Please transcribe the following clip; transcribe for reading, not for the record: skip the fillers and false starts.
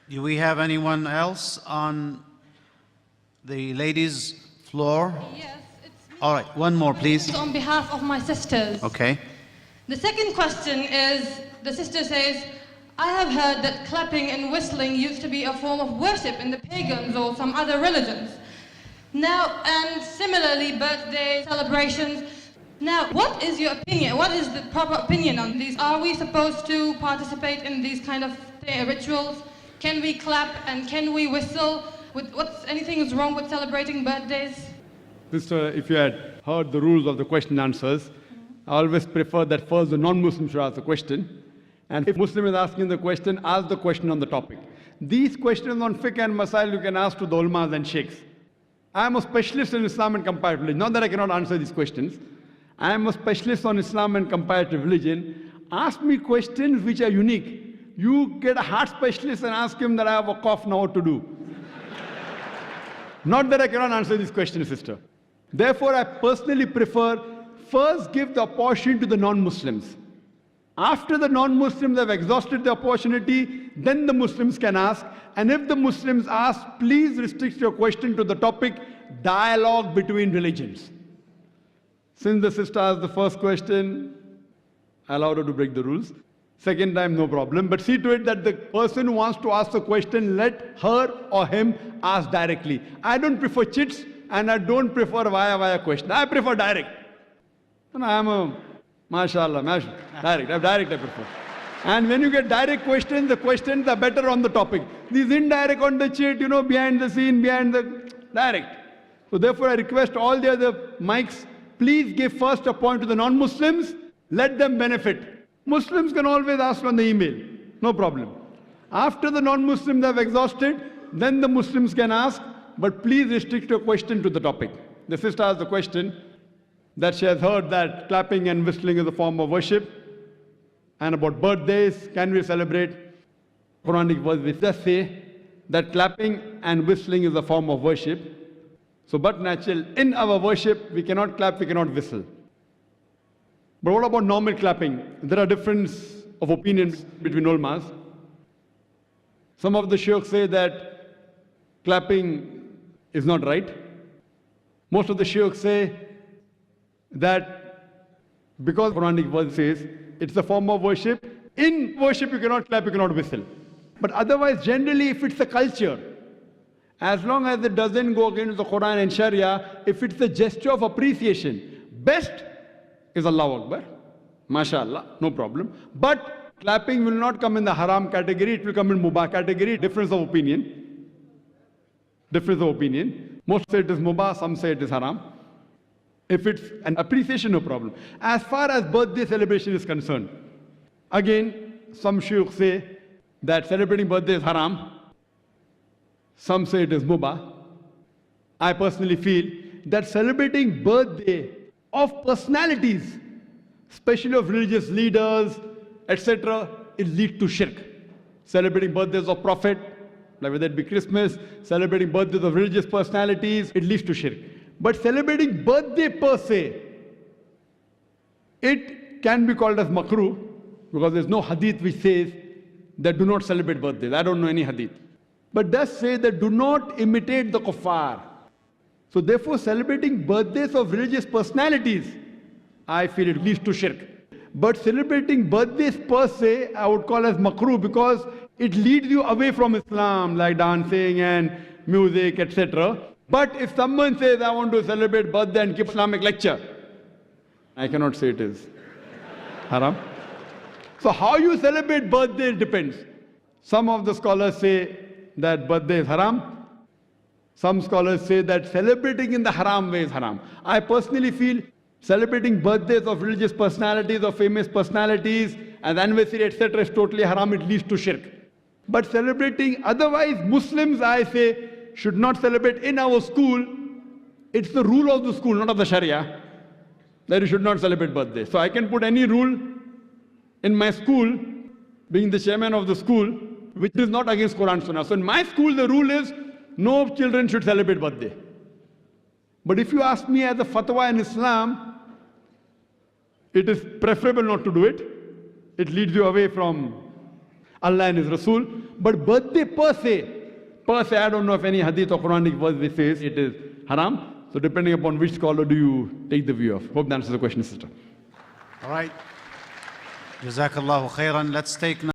Do we have anyone else on the ladies' floor? Yes, it's me. All right, one more, please. On behalf of my sisters. Okay. The second question is, the sister says, I have heard that clapping and whistling used to be a form of worship in the pagans or some other religions. Now, and similarly, birthday celebrations. Now, what is your opinion? What is the proper opinion on these? Are we supposed to participate in these kind of rituals? Can we clap and can we whistle? Anything is wrong with celebrating birthdays? Sister, if you had heard the rules of the question and answers, I always prefer that first the non-Muslim should ask the question. And if Muslim is asking the question, ask the question on the topic. These questions on fiqh and masail you can ask to the ulmas and sheikhs. I am a specialist in Islam and comparative religion. Not that I cannot answer these questions. I am a specialist on Islam and comparative religion. Ask me questions which are unique. You get a heart specialist and ask him that I have a cough, now what to do. Not that I cannot answer these questions, sister. Therefore, I personally prefer first give the opportunity to the non-Muslims. After the non-Muslims have exhausted the opportunity, then the Muslims can ask. And if the Muslims ask, please restrict your question to the topic, dialogue between religions. Since the sister asked the first question, I allowed her to break the rules. Second time, no problem. But see to it that the person who wants to ask the question, let her or him ask directly. I don't prefer chits and I don't prefer via question. I prefer direct. And I am a mashallah, direct I prefer. And when you get direct questions, the questions are better on the topic. These indirect on the chit, behind the scene, behind the direct. So therefore I request all the other mics, please give first a point to the non-Muslims, let them benefit. Muslims can always ask on the email, no problem. After the non-Muslims have exhausted, then the Muslims can ask, but please restrict your question to the topic. The sister asked the question that she has heard that clapping and whistling is a form of worship, and about birthdays, can we celebrate? Quranic verse which does say that clapping and whistling is a form of worship. So but natural, in our worship, we cannot clap, we cannot whistle. But what about normal clapping? There are differences of opinions between ulmas. Some of the sheikhs say that clapping is not right. Most of the sheikhs say that because Quranic verse says it's a form of worship, in worship you cannot clap, you cannot whistle. But otherwise, generally, if it's a culture, as long as it doesn't go against the Quran and Sharia, if it's a gesture of appreciation, best is Allahu Akbar, mashallah, no problem. But clapping will not come in the haram category, it will come in mubah category, difference of opinion. Difference of opinion. Most say it is mubah, some say it is haram. If it's an appreciation, no problem. As far as birthday celebration is concerned, again, some sheikhs say that celebrating birthday is haram. Some say it is mubah. I personally feel that celebrating birthday of personalities, especially of religious leaders, etc., it leads to shirk. Celebrating birthdays of Prophet, like whether it be Christmas, celebrating birthdays of religious personalities, it leads to shirk. But celebrating birthday per se, it can be called as makruh, because there's no hadith which says that do not celebrate birthdays. I don't know any hadith. But does say that do not imitate the kuffar. So therefore, celebrating birthdays of religious personalities, I feel it leads to shirk. But celebrating birthdays per se, I would call as makruh, because it leads you away from Islam, like dancing and music, etc. But if someone says, I want to celebrate birthday and give Islamic lecture, I cannot say it is haram. So how you celebrate birthday depends. Some of the scholars say that birthday is haram. Some scholars say that celebrating in the haram way is haram. I personally feel celebrating birthdays of religious personalities or famous personalities and anniversary, etc. is totally haram. It leads to shirk. But celebrating otherwise, Muslims, I say, should not celebrate in our school. It's the rule of the school, not of the Sharia, that you should not celebrate birthday. So I can put any rule in my school, being the chairman of the school, which is not against Quran Sunnah. So in my school, the rule is no children should celebrate birthday. But if you ask me as a fatwa in Islam, it is preferable not to do it. It leads you away from. Allah and His Rasul. But birthday per se, I don't know if any hadith or Quranic verse which says it is haram. So depending upon which scholar do you take the view of. Hope that answers the question, sister. All right. Jazakallahu khairan. Let's take now